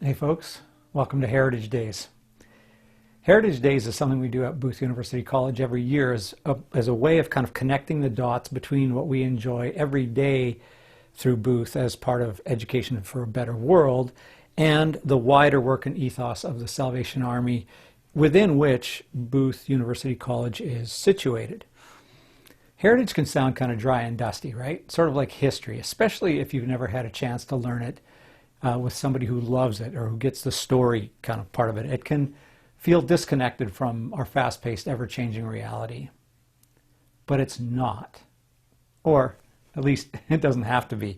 Hey folks, welcome to Heritage Days. Heritage Days is something we do at Booth University College every year as a way of kind of connecting the dots between what we enjoy every day through Booth as part of Education for a Better World and the wider work and ethos of the Salvation Army within which Booth University College is situated. Heritage can sound kind of dry and dusty, right? Sort of like history, especially if you've never had a chance to learn it with somebody who loves it or who gets the story kind of part of it. It can feel disconnected from our fast-paced, ever-changing reality. But it's not. Or at least it doesn't have to be.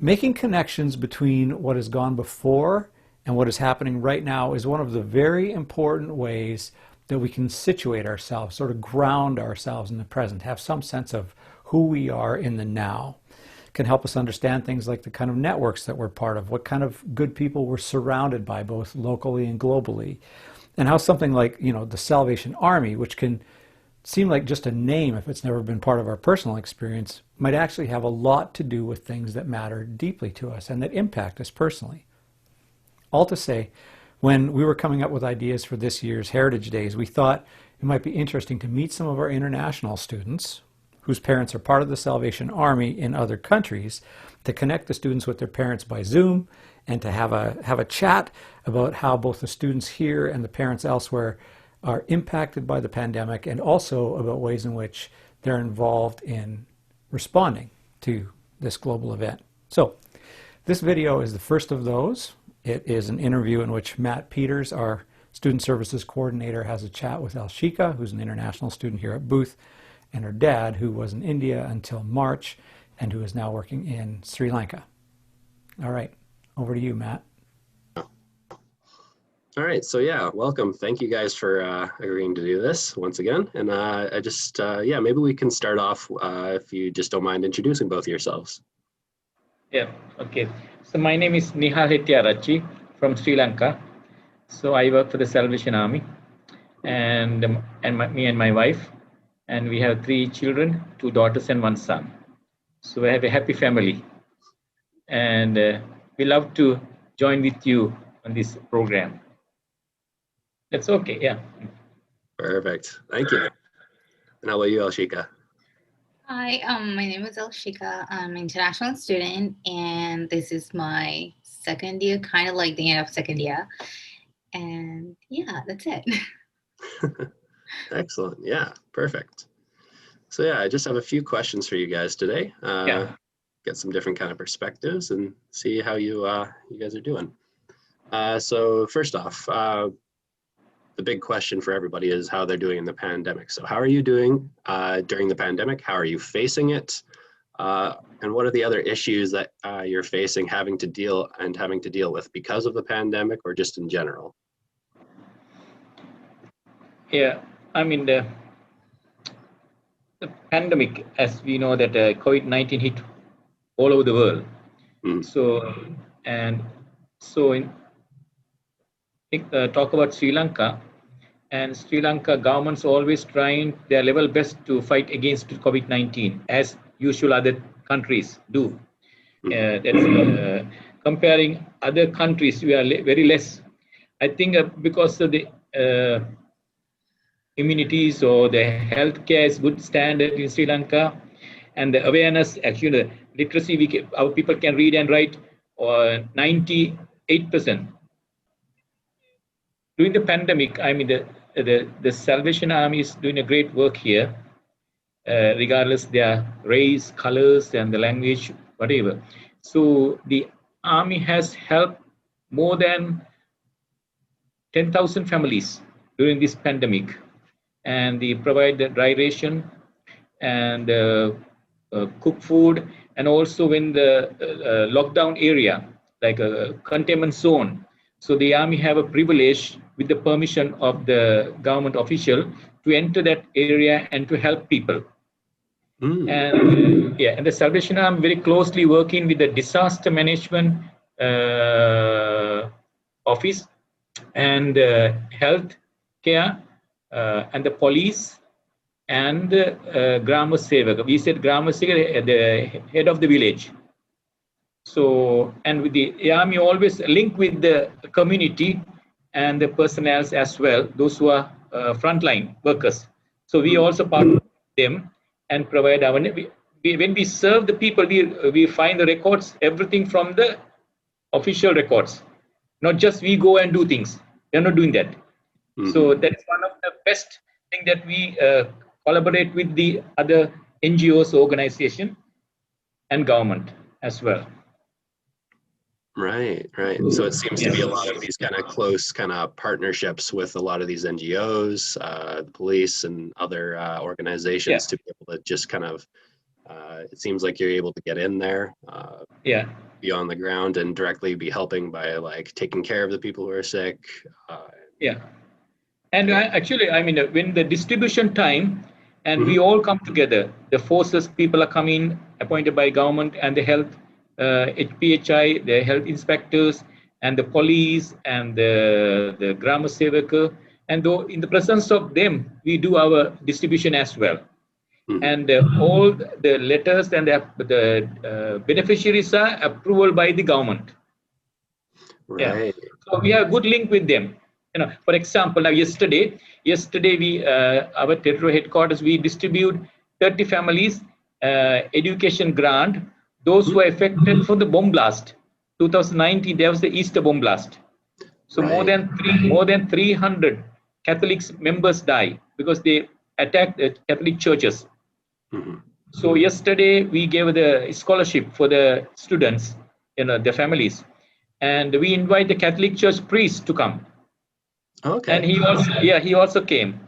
Making connections between what has gone before and what is happening right now is one of the very important ways that we can situate ourselves, sort of ground ourselves in the present, have some sense of who we are in the now. Can help us understand things like the kind of networks that we're part of, what kind of good people we're surrounded by, both locally and globally, and how something like, the Salvation Army, which can seem like just a name if it's never been part of our personal experience, might actually have a lot to do with things that matter deeply to us and that impact us personally. All to say, when we were coming up with ideas for this year's Heritage Days, we thought it might be interesting to meet some of our international students whose parents are part of the Salvation Army in other countries, to connect the students with their parents by Zoom and to have a chat about how both the students here and the parents elsewhere are impacted by the pandemic, and also about ways in which they're involved in responding to this global event. So this video is the first of those. It is an interview in which Matt Peters, our Student Services Coordinator, has a chat with Elshika, who's an international student here at Booth, and her dad, who was in India until March and who is now working in Sri Lanka. All right, over to you, Matt. All right, so yeah, welcome. Thank you guys for agreeing to do this once again. And maybe we can start off, if you just don't mind introducing both of yourselves. Yeah, okay. So my name is Nihal Hettiarachchi from Sri Lanka. So I work for the Salvation Army, and me and my wife. And we have 3 children, 2 daughters and 1 son. So we have a happy family. And we love to join with you on this program. That's okay, yeah. Perfect, thank you. And how about you, Elshika? Hi, my name is Elshika. I'm an international student, and this is my second year, kind of like the end of second year. And yeah, that's it. Excellent. Yeah, perfect. So yeah, I just have a few questions for you guys today. Get some different kind of perspectives and see how you guys are doing. So first off, the big question for everybody is how they're doing in the pandemic. So how are you doing during the pandemic? How are you facing it? And what are the other issues that you're facing, having to deal with because of the pandemic or just in general? Yeah, I mean, the pandemic, as we know that COVID-19 hit all over the world. So talk about Sri Lanka, and Sri Lanka government's always trying their level best to fight against COVID-19, as usual other countries do. Comparing other countries, we are very less. I think because of the immunities or the healthcare is good standard in Sri Lanka, and the awareness, actually the literacy, our people can read and write 98%. During the pandemic, I mean, the Salvation Army is doing a great work here, regardless their race, colors, and the language, whatever. So the Army has helped more than 10,000 families during this pandemic. And they provide the dry ration and cook food, and also in the lockdown area, like a containment zone. So the Army have a privilege with the permission of the government official to enter that area and to help people. And and the Salvation Army very closely working with the disaster management office and health care and the police and Grama Sevaka. We said Grama Sevaka, the head of the village. So, and with the army always link with the community and the personnel as well, those who are frontline workers. So we also partner with them and provide our, when we serve the people, we find the records, everything from the official records, not just we go and do things. We're not doing that. So that is one of the best thing that we collaborate with the other NGOs, organization, and government as well. Right, right. So it seems to be a lot of these kind of close kind of partnerships with a lot of these NGOs, the police, and other organizations to be able to just kind of. It seems like you're able to get in there, be on the ground, and directly be helping by like taking care of the people who are sick. And actually, I mean, when the distribution time, and we all come together, the forces, people are coming, appointed by government, and the health, HPHI, the health inspectors, and the police, and the grammar sevaka, and though in the presence of them, we do our distribution as well. And all the letters and the beneficiaries are approval by the government. Right. So we have a good link with them. You know, for example, now yesterday we our territorial headquarters, we distribute 30 families education grant. Those who are affected from the bomb blast, 2019, there was the Easter bomb blast. So more than 300 Catholics members die because they attacked the Catholic churches. So yesterday we gave the scholarship for the students, the families, and we invite the Catholic Church priest to come. Okay. And he also came.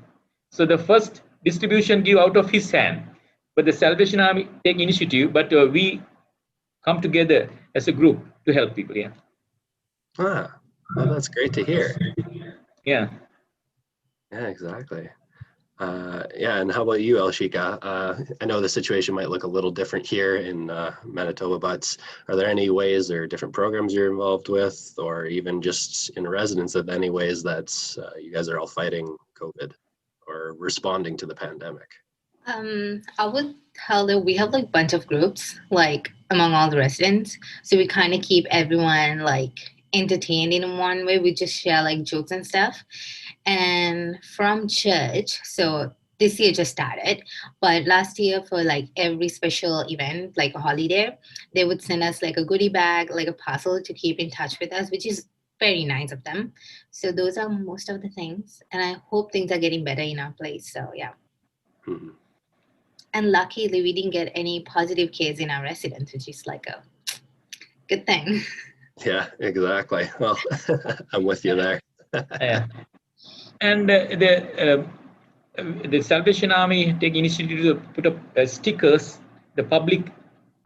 So the first distribution give out of his hand, but the Salvation Army take initiative. But we come together as a group to help people. Well, that's great to hear. Yeah, exactly. And how about you, Elshika? I know the situation might look a little different here in Manitoba, but are there any ways or different programs you're involved with, or even just in residence of any ways that you guys are all fighting COVID or responding to the pandemic? I would tell that we have like a bunch of groups, like among all the residents. So we kind of keep everyone like entertained in one way. We just share like jokes and stuff. And from church, so this year just started, but last year for like every special event, like a holiday, they would send us like a goodie bag, like a parcel to keep in touch with us, which is very nice of them. So those are most of the things. And I hope things are getting better in our place. So yeah. And luckily we didn't get any positive case in our residence, which is like a good thing. Yeah, exactly. Well, I'm with you there. And the Salvation Army take initiative to put up stickers, the public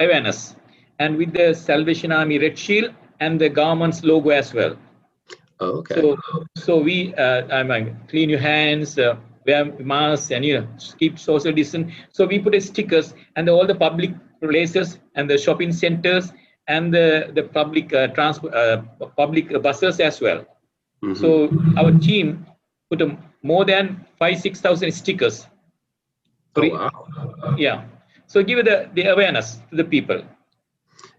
awareness, and with the Salvation Army red shield and the government's logo as well. Okay. So we clean your hands, wear masks, and keep social distance. So we put stickers and all the public places and the shopping centers and the public public buses as well. So our team put more than 5,000-6,000 stickers. Wow. Yeah. So give the awareness to the people.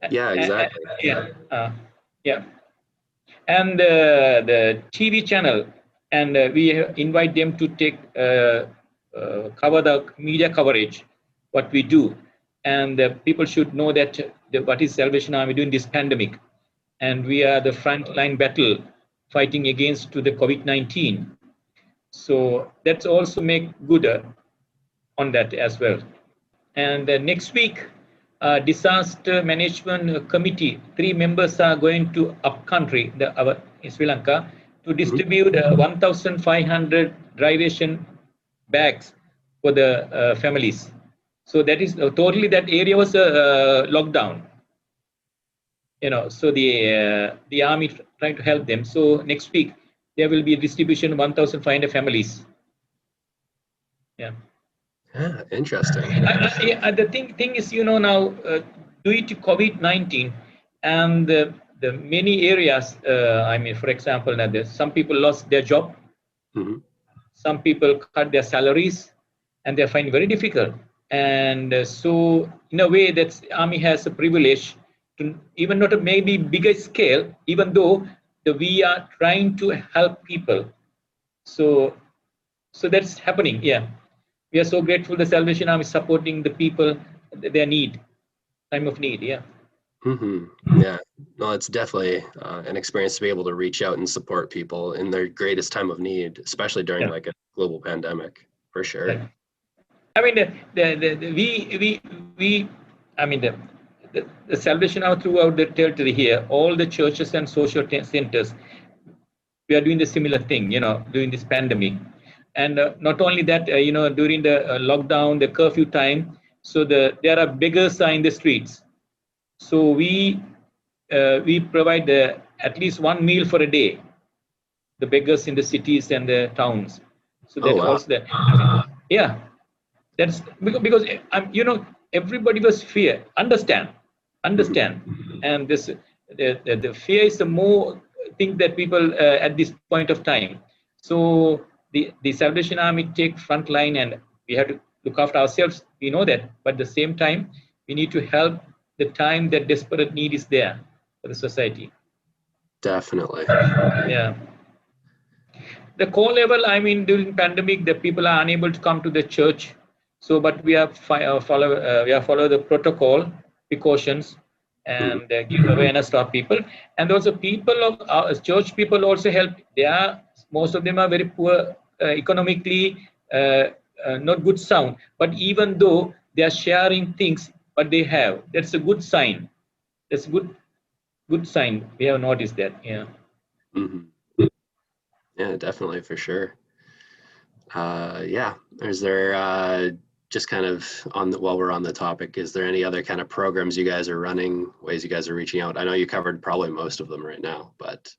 Yeah, exactly. And the TV channel, and we invite them to take cover the media coverage, what we do, and people should know that what is Salvation Army doing this pandemic, and we are the frontline battle fighting against to the COVID-19. So that's also make good on that as well. And next week, disaster management committee, 3 members are going to upcountry, in Sri Lanka, to distribute 1,500 dry ration bags for the families. So that is totally, that area was locked down. So the army trying to help them. So next week there will be a distribution of 1,500 families. Yeah, interesting. The thing is, now due to COVID-19 and the many areas, for example, some people lost their job, some people cut their salaries, and they find it very difficult. And so in a way that army has a privilege to even not a maybe bigger scale, even though we are trying to help people. So that's happening. Yeah, we are so grateful the Salvation Army is supporting the people, their time of need. Yeah. Yeah, no, it's definitely an experience to be able to reach out and support people in their greatest time of need, especially during like a global pandemic, for sure. Right. I mean, I mean, the Salvation Army throughout the territory here, all the churches and social centers, we are doing the similar thing, during this pandemic. And not only that, during the lockdown, the curfew time, so there are beggars in the streets. So we provide at least one meal for a day, the beggars in the cities and the towns. So that also that, yeah, that's because everybody was understand, and this the fear is the more thing that people at this point of time. So the Salvation Army take front line, and we have to look after ourselves. We know that, but at the same time, we need to help the time that desperate need is there for the society. Definitely. Yeah. The core level, I mean, during pandemic, the people are unable to come to the church. So, but we have follow the protocol precautions and give awareness to our people. And also, people of our church people also help. Most of them are very poor economically, not good sound. But even though they are sharing things, what they have, that's a good sign. That's a good sign. We have noticed that. Yeah. Yeah, definitely, for sure. Yeah, is there just kind of while we're on the topic, is there any other kind of programs you guys are running, ways you guys are reaching out? I know you covered probably most of them right now, but.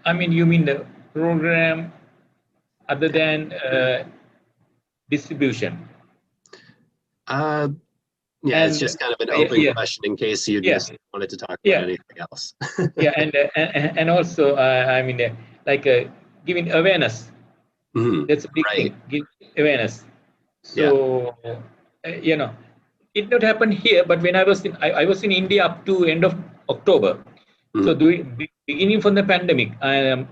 I mean, you mean the program other than distribution? Yeah, it's just kind of an open question in case you just wanted to talk about anything else. Yeah, and also, I mean, like giving awareness. That's a big thing. Give awareness. So, it not happen here, but when I was in India up to end of October. So beginning from the pandemic,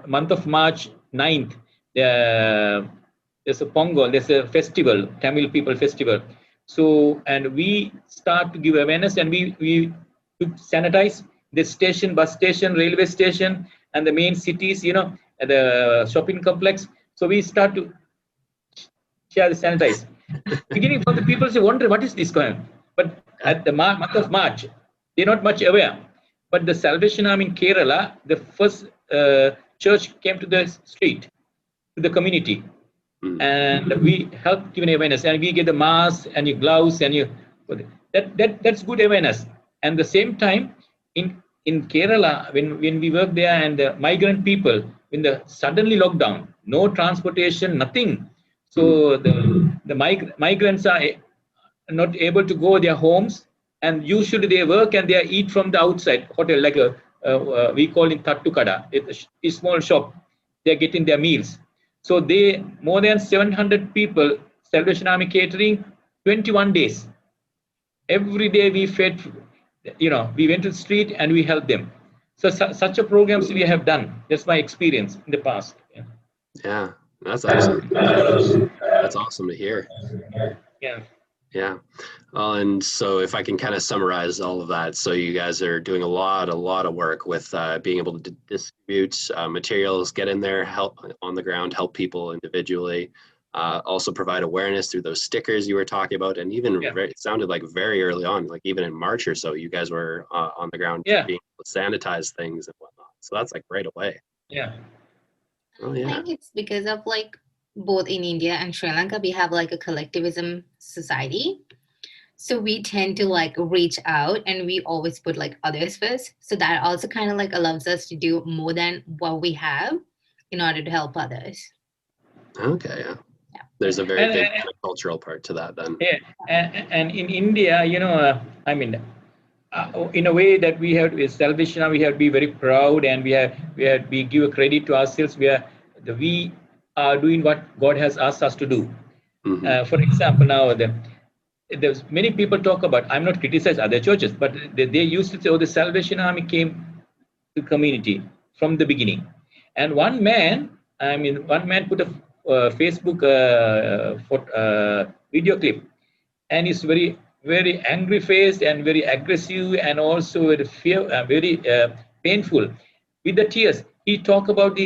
month of March 9th, there's a Pongal, there's a festival, Tamil people festival. So, and we start to give awareness, and we sanitize the station, bus station, railway station, and the main cities, the shopping complex. So we start to share the sanitize. Beginning from the people say, wonder what is this going? But at the month of March, they're not much aware. But the Salvation Army in Kerala, the first church came to the street, to the community, and we help giving awareness, and we get the mask and your gloves and that's good awareness. And the same time in Kerala, when we work there, and the migrant people, when the suddenly lockdown, no transportation, nothing. So the migrants are not able to go their homes, and usually they work and they eat from the outside hotel, like we call it tattukada, it's a small shop. They're getting their meals. So they more than 700 people, Salvation Army catering, 21 days. Every day we fed, we went to the street and we helped them. So such a programs we have done. That's my experience in the past. Yeah, that's awesome to hear. Yeah. Yeah. And so if I can kind of summarize all of that, so you guys are doing a lot of work with being able to distribute materials, get in there, help on the ground, help people individually, also provide awareness through those stickers you were talking about. And even it sounded like very early on, like even in March or so, you guys were on the ground being able to sanitize things and whatnot. So that's like right away. Yeah. Oh, yeah. I think it's because of both in India and Sri Lanka, we have a collectivism society. So we tend to reach out, and we always put others first. So that also kind of allows us to do more than what we have in order to help others. Okay, yeah. There's a very big cultural part to that then. Yeah, and in India, I mean, in a way that we have with Salvation, we have to be very proud, and we give a credit to ourselves. We are doing what God has asked us to do. For example, now there's many people talk about, I'm not criticizing other churches, but they used to say, oh, the Salvation Army came to community from the beginning. And one man put a Facebook video clip, and he's very, very angry faced and very aggressive and also very painful. With the tears, he talk about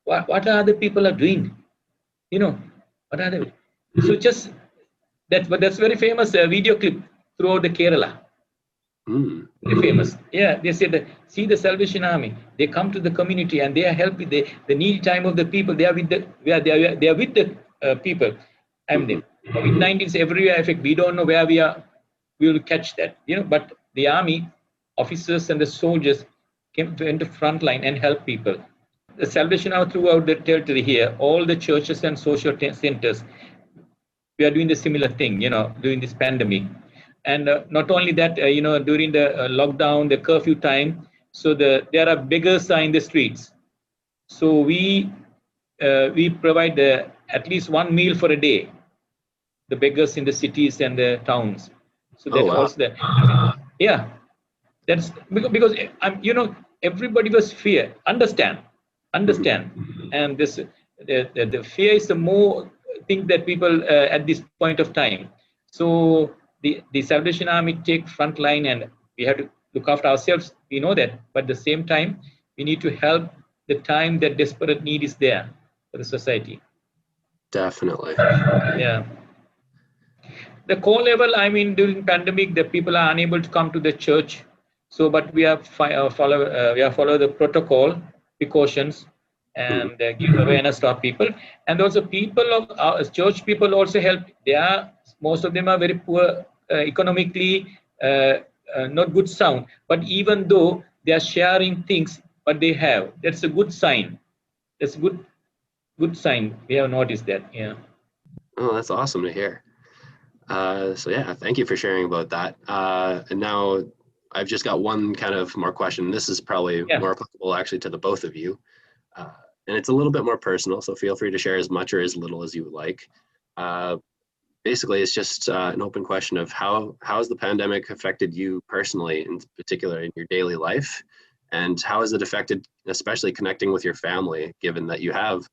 what other people are doing. What are they? So just that's very famous video clip throughout the Kerala. Very famous. Yeah, they said that, see the Salvation Army. They come to the community and they are helping the needy time of the people. They are with the people. And the COVID-19 is everywhere effect. We don't know where we are. We will catch that. But the army officers and the soldiers came to the front line and help people. The Salvation Army throughout the territory here, all the churches and social centers, we are doing the similar thing, during this pandemic. And not only that, during the lockdown, the curfew time, so there are beggars in the streets. So we provide at least one meal for a day, the beggars in the cities and the towns. So that also that. Yeah, that's because everybody was fear. Understand, and this the fear is the more thing that people at this point of time. So the Salvation Army take front line, and we have to look after ourselves. We know that, but at the same time, we need to help the time that desperate need is there for the society. Definitely. Yeah. The core level, during pandemic, the people are unable to come to the church. So, but we have follow the protocol precautions and give awareness to our people. And also people of our church people also help. Most of them are very poor economically, not good sound. But even though they are sharing things, what they have, that's a good sign. That's a good sign. We have noticed that. Yeah. Oh, that's awesome to hear. So yeah, thank you for sharing about that. And now I've just got one kind of more question. This is probably more applicable actually to the both of you. And it's a little bit more personal, so feel free to share as much or as little as you would like. Basically, it's just an open question of how has the pandemic affected you personally, in particular in your daily life? And how has it affected, especially connecting with your family, given that you have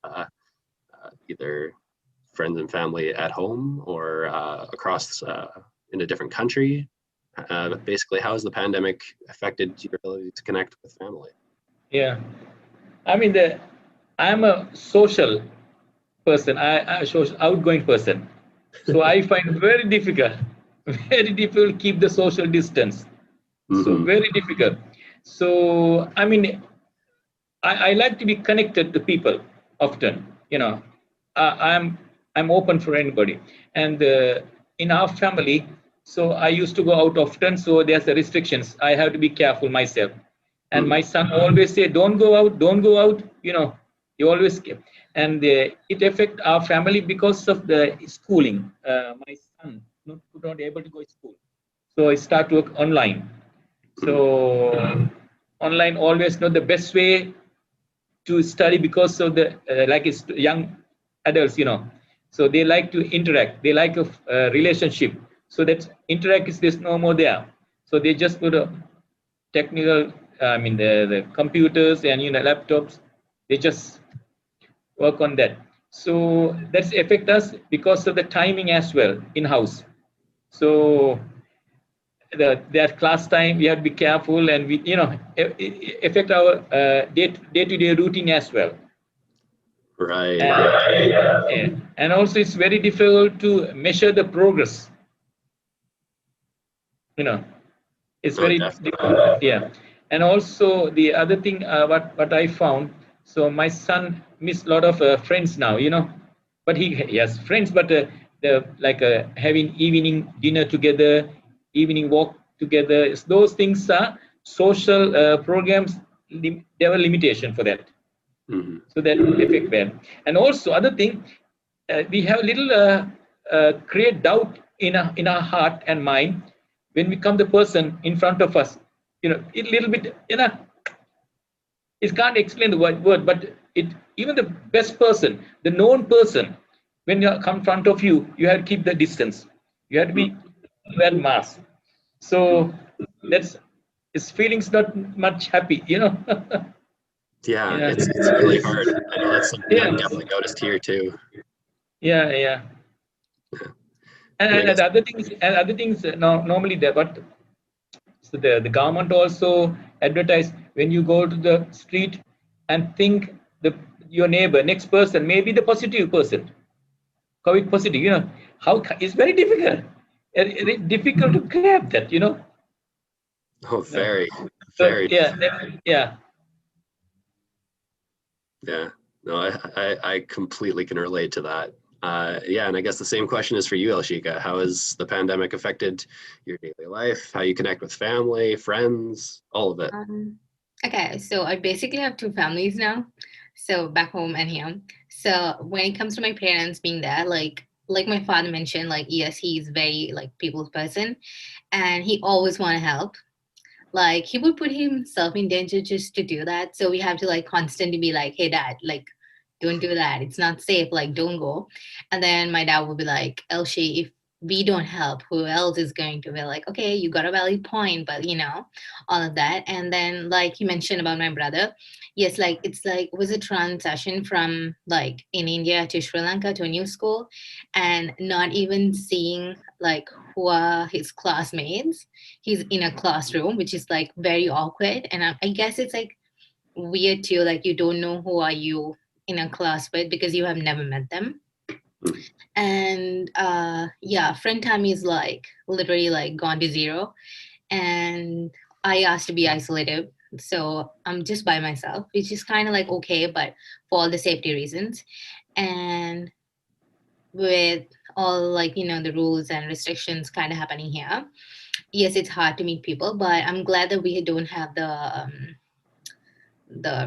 either friends and family at home or across in a different country? Basically, how has the pandemic affected your ability to connect with family? Yeah, I'm a social person. I'm a social outgoing person, so I find very difficult to keep the social distance. So very difficult. So I like to be connected to people often. I'm open for anybody. And in our family, so I used to go out often. So there's the restrictions. I have to be careful myself. And my son always say, "Don't go out, don't go out." He always kept. And it affect our family because of the schooling. My son could not able to go to school, so I start to work online. So online always not the best way to study because of the it's young adults, so they like to interact, they like a relationship, so that interact is no more there. So they just put a technical the computers and laptops, they just work on that. So that's affect us because of the timing as well in house. So their class time, we have to be careful, and we affect our day-to-day routine as well. Right. And also it's very difficult to measure the progress. It's very difficult. Yeah. And also the other thing, what I found, so my son missed a lot of friends now, but he has friends, but having evening dinner together, evening walk together, those things are social programs. There were limitation for that. So that affect them. And also other thing, we have a little create doubt in our heart and mind when we come the person in front of us. A little bit, it can't explain the word, but even the best person, the known person, when you come in front of you, you have to keep the distance. You have to be wear mask. So that's his feelings not much happy, you know. Yeah, Yeah. it's really hard. I know that's something I've Yeah. definitely noticed here too. Yeah, yeah. And I And guess, other things no, normally there, but so the government also advertise when you go to the street and think the your neighbor, next person, maybe the positive person, COVID positive, you know, it's very difficult. Difficult to grab that, you know. oh, No. very, So very. yeah, yeah. Yeah, no, I completely can relate to that. Yeah, and I guess the same question is for you, Elshika. How has the pandemic affected your daily life? How you connect with family, friends, all of it? Okay, so I basically have two families now, so back home and here. So when it comes to my parents being there, like my father mentioned, like yes, he's very like people's person, and he always want to help. Like he would put himself in danger just to do that. So we have to like constantly be like, hey dad, like don't do that. It's not safe. Like don't go. And then my dad would be like, Elshi, if we don't help, who else is going to? Be like, okay, you got a valid point, but you know, all of that. And then like you mentioned about my brother, yes, like it's like it was a transition from like in India to Sri Lanka to a new school, and not even seeing like who are his classmates. He's in a classroom, which is like very awkward, and I guess it's like weird too, like you don't know who are you in a class with because you have never met them. And yeah, friend time is like literally like gone to zero, and I asked to be isolated, so I'm just by myself, which is kind of like okay, but for all the safety reasons. And with all like you know the rules and restrictions kind of happening here, yes, it's hard to meet people, but I'm glad that we don't have the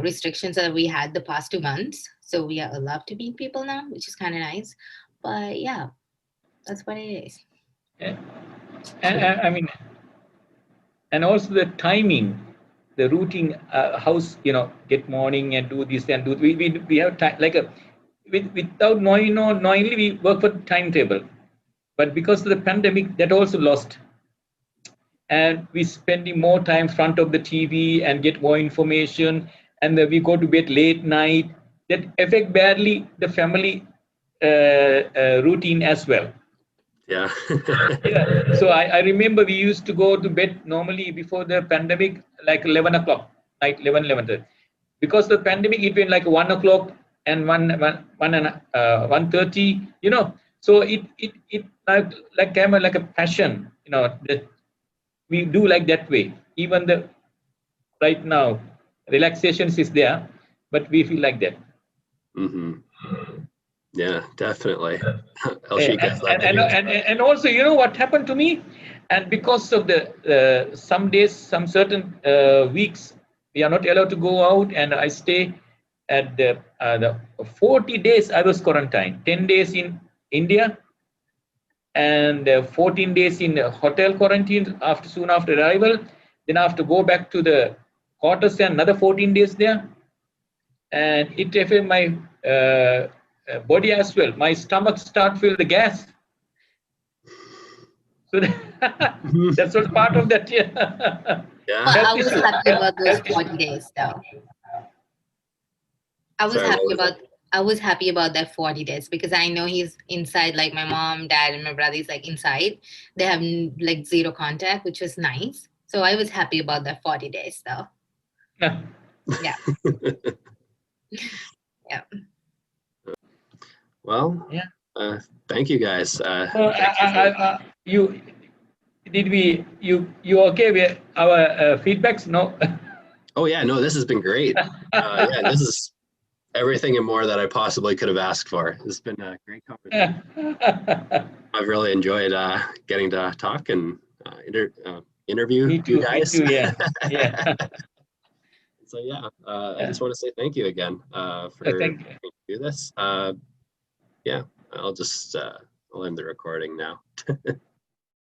restrictions that we had the past 2 months. So we are allowed to meet people now, which is kind of nice. But yeah, that's what it is. Yeah. And I mean, and also the timing, the routine, house, you know, get morning and do this and do we have time like a without knowing, you know, knowingly we work for timetable, but because of the pandemic that also lost, and we spending more time front of the TV and get more information, and then we go to bed late night. That affect badly the family routine as well. Yeah. Yeah. So I remember we used to go to bed normally before the pandemic, like 11 o'clock, night 11:30. Because the pandemic, it went like 1 o'clock and 1:30, you know. So it like came like a passion, you know, that we do like that way. Even the right now, relaxations is there, but we feel like that. Mm-hmm. Yeah, definitely. Eh, Elshika, I'd love and, to and, hear. and, and also, you know what happened to me? And because of the some days, some certain weeks, we are not allowed to go out, and I stay at the 40 days I was quarantined, 10 days in India, and 14 days in hotel quarantine after soon after arrival. Then I have to go back to the quarters and another 14 days there, and it affected my body as well. My stomach start feel the gas. So that's what part of that. Yeah. Yeah. But I Health was issue. happy about those Health 40 issue. days though. I was Sorry, what happy was about that? I was happy about that 40 days because I know he's inside, like my mom, dad, and my brother is like inside. They have like zero contact, which was nice. So I was happy about that 40 days though. Yeah. Yeah. Yeah. Well, Yeah. thank you guys. So Thank you for. you did we you okay with our feedbacks? No. Oh yeah, no, this has been great. Yeah, this is everything and more that I possibly could have asked for. This has been a great conversation. I've really enjoyed getting to talk and interview Me you too. Me guys. too. Yeah. Yeah. So yeah, I just want to say thank you again for Thank you. letting me do this. Yeah, I'll just I'll end the recording now.